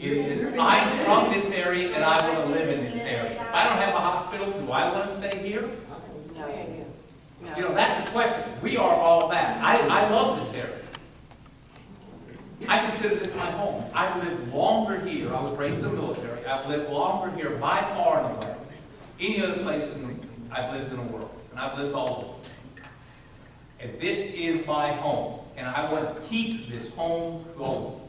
It is, I'm from this area and I want to live in this area. If I don't have a hospital, do I want to stay here? No. You know, that's the question. We are all that. I love this area. I consider this my home. I've lived longer here. I was raised in the military. I've lived longer here by far and away. Any other place I've lived in the world. And I've lived all over. And this is my home. And I want to keep this home going.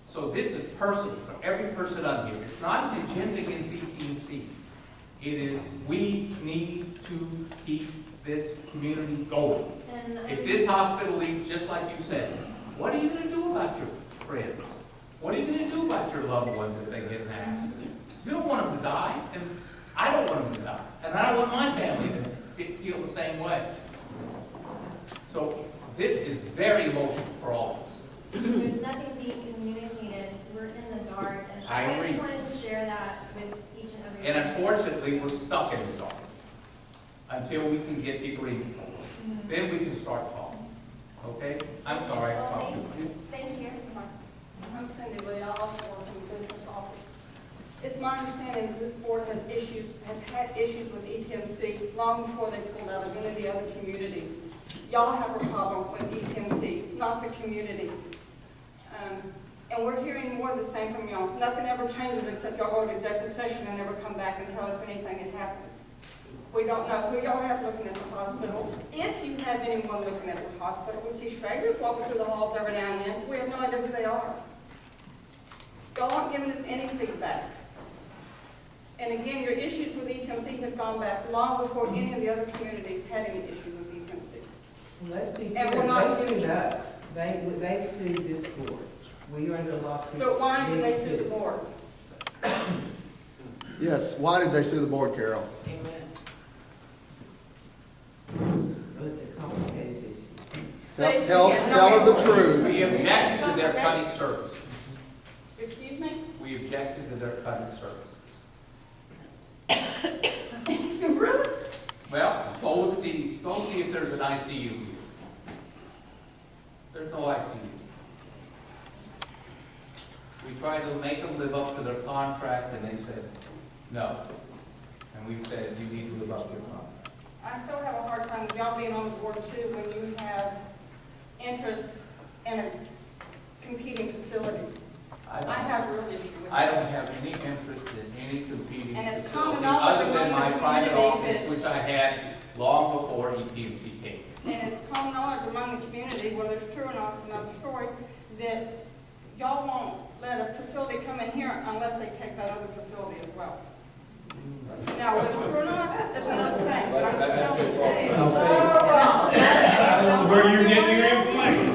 So this is personal for every person on here. It's not an agenda against ETMC. It is, we need to keep this community going. If this hospital leaves, just like you said, what are you going to do about your friends? What are you going to do about your loved ones if they get in an accident? You don't want them to die, and I don't want them to die. And I don't want my family to feel the same way. So this is very emotional for all of us. There's nothing being communicated. We're in the dark. And I agree. just wanted to share that with each and every And one. unfortunately, we're stuck in the dark until we can get people in. Then we can start talking. Okay? I'm sorry, I talked too much. Thank you. I'm Cindy Lee, I also work in the business office. It's my understanding that this board has had issues with ETMC long before they pulled out of any of the other communities. Y'all have a problem with ETMC, not the community. And we're hearing more of the same from y'all. Nothing ever changes except y'all go to executive session and never come back and tell us anything that happens. We don't know who y'all have looking at the hospital. If you have anyone looking at the hospital, we see strangers walking through the halls every now and then. We have no idea who they are. Y'all aren't giving us any feedback. And again, your issues with ETMC have gone back long before any of the other communities had any issues with ETMC. Let's be And clear, we're not they sued doing us. They sued this board. We are under lawsuit. But why did they sue the board? Yes, why did they sue the board, Carol? Amen. Well, it's a complicated issue. Say it Tell again. her the truth. We objected to their cutting services. Excuse me? We objected to their cutting services. Really? Well, go see if there's an ICU here. There's no ICU. We tried to make them live up to their contract, and they said, no. And we said, you need to live up to your contract. I still have a hard time with y'all being on the board too when you have interest in a competing facility. I have a real issue with that. I don't have any interest in any competing And it's facility common knowledge other than among my the private community office, that- which I had long before ETMC came. And it's common knowledge among the community, whether it's true or not, it's another story, that y'all won't let a facility come in here unless they take that other facility as well. Now, whether it's true or not, that's another thing, but I'm just telling you. Where you getting your information?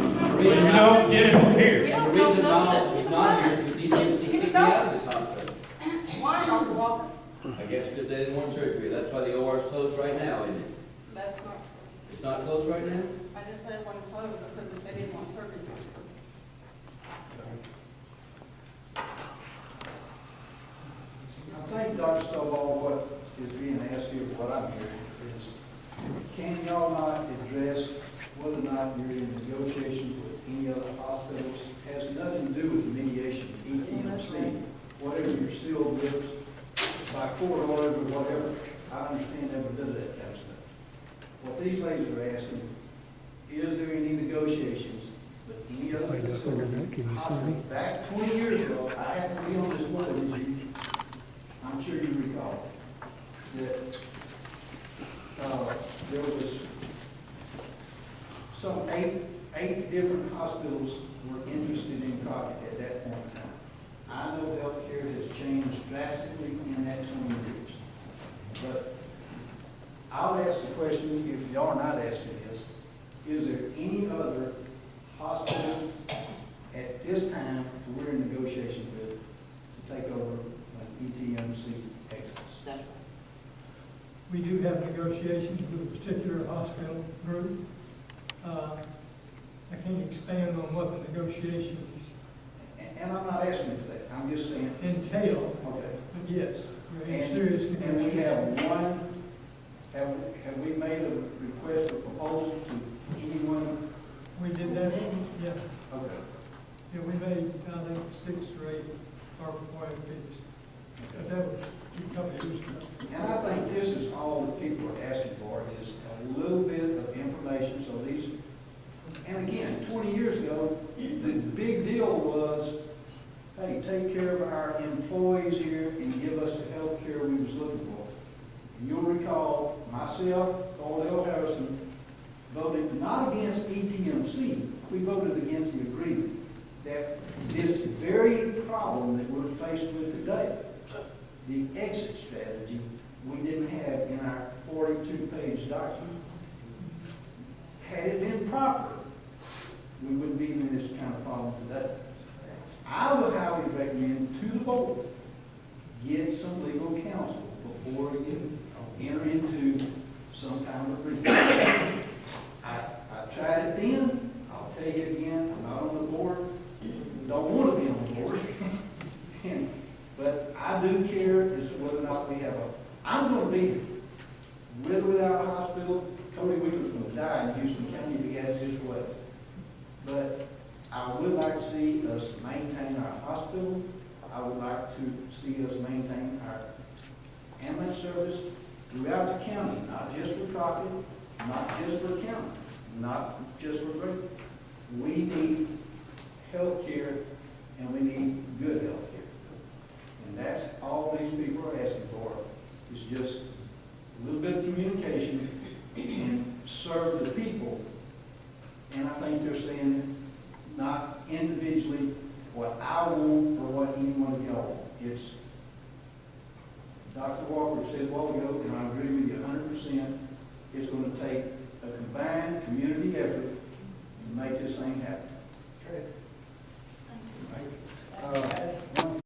You don't get it from here. You The don't reason know Donald nothing. is not here is because DTMC kicked me out of this hospital. Why, Dr. Walker? I guess because they didn't want surgery. That's why the OR is closed right now, isn't it? That's not true. It's not closed right now? I didn't say it wasn't closed, I said that they didn't want surgery. I think, Dr. Stovall, what is being asked here, what I'm hearing is, can y'all not address whether or not you're in negotiations with any other hospitals? Has nothing to do with the mediation, ETMC, whatever your sealed lips, by court orders or whatever. I understand every bit of that kind of stuff. What these ladies are asking, is there any negotiations with any other facility? Hospital? Back 20 years ago, I had to be on this board, as you, I'm sure you recall, that there was some eight different hospitals were interested in Crockett at that point in time. I know healthcare has changed drastically in that 20 years. But I'll ask the question, if y'all are not asking this, is there any other hospital at this time we're in negotiation with to take over ETMC excess? That's right. We do have negotiations with a particular hospital group. I can't expand on what the negotiations And I'm not asking for that, I'm just saying, entail, okay. but yes, we're in serious And we have negotiations. have we made a request for proposal to anyone? We did that, yeah. Okay. Yeah, we made, I think, 6 or 8 RFPs. But that was a couple of years ago. And I think this is all that people are asking for, is a little bit of information, so these, and again, 20 years ago, the big deal was, hey, take care of our employees here and give us the health care we was looking for. And you'll recall, myself, Paul L. Harrison, voted not against ETMC, we voted against the agreement. That this very problem that we're faced with today, the exit strategy, we didn't have in our 42-page document. Had it been proper, we wouldn't be in this kind of problem today. I would highly recommend to the board, get some legal counsel before you enter into some kind of agreement. I tried it then, I'll tell you again, I'm not on the board, don't want to be on the board. But I do care as to whether or not we have I'm going to be with or without a hospital. Cody Wheeler's going to die in Houston County if he has his way. But I would like to see us maintain our hospital. I would like to see us maintain our ambulance service throughout the county, not just for Crockett, not just for county, not just for Grady. We need health care, and we need good health care. And that's all these people are asking for, is just a little bit of communication and serve the people. And I think they're saying not individually what I want or what any one of y'all want. It's, Dr. Walker said a while ago, and I agree with you 100%, it's going to take a combined community effort to make this thing happen.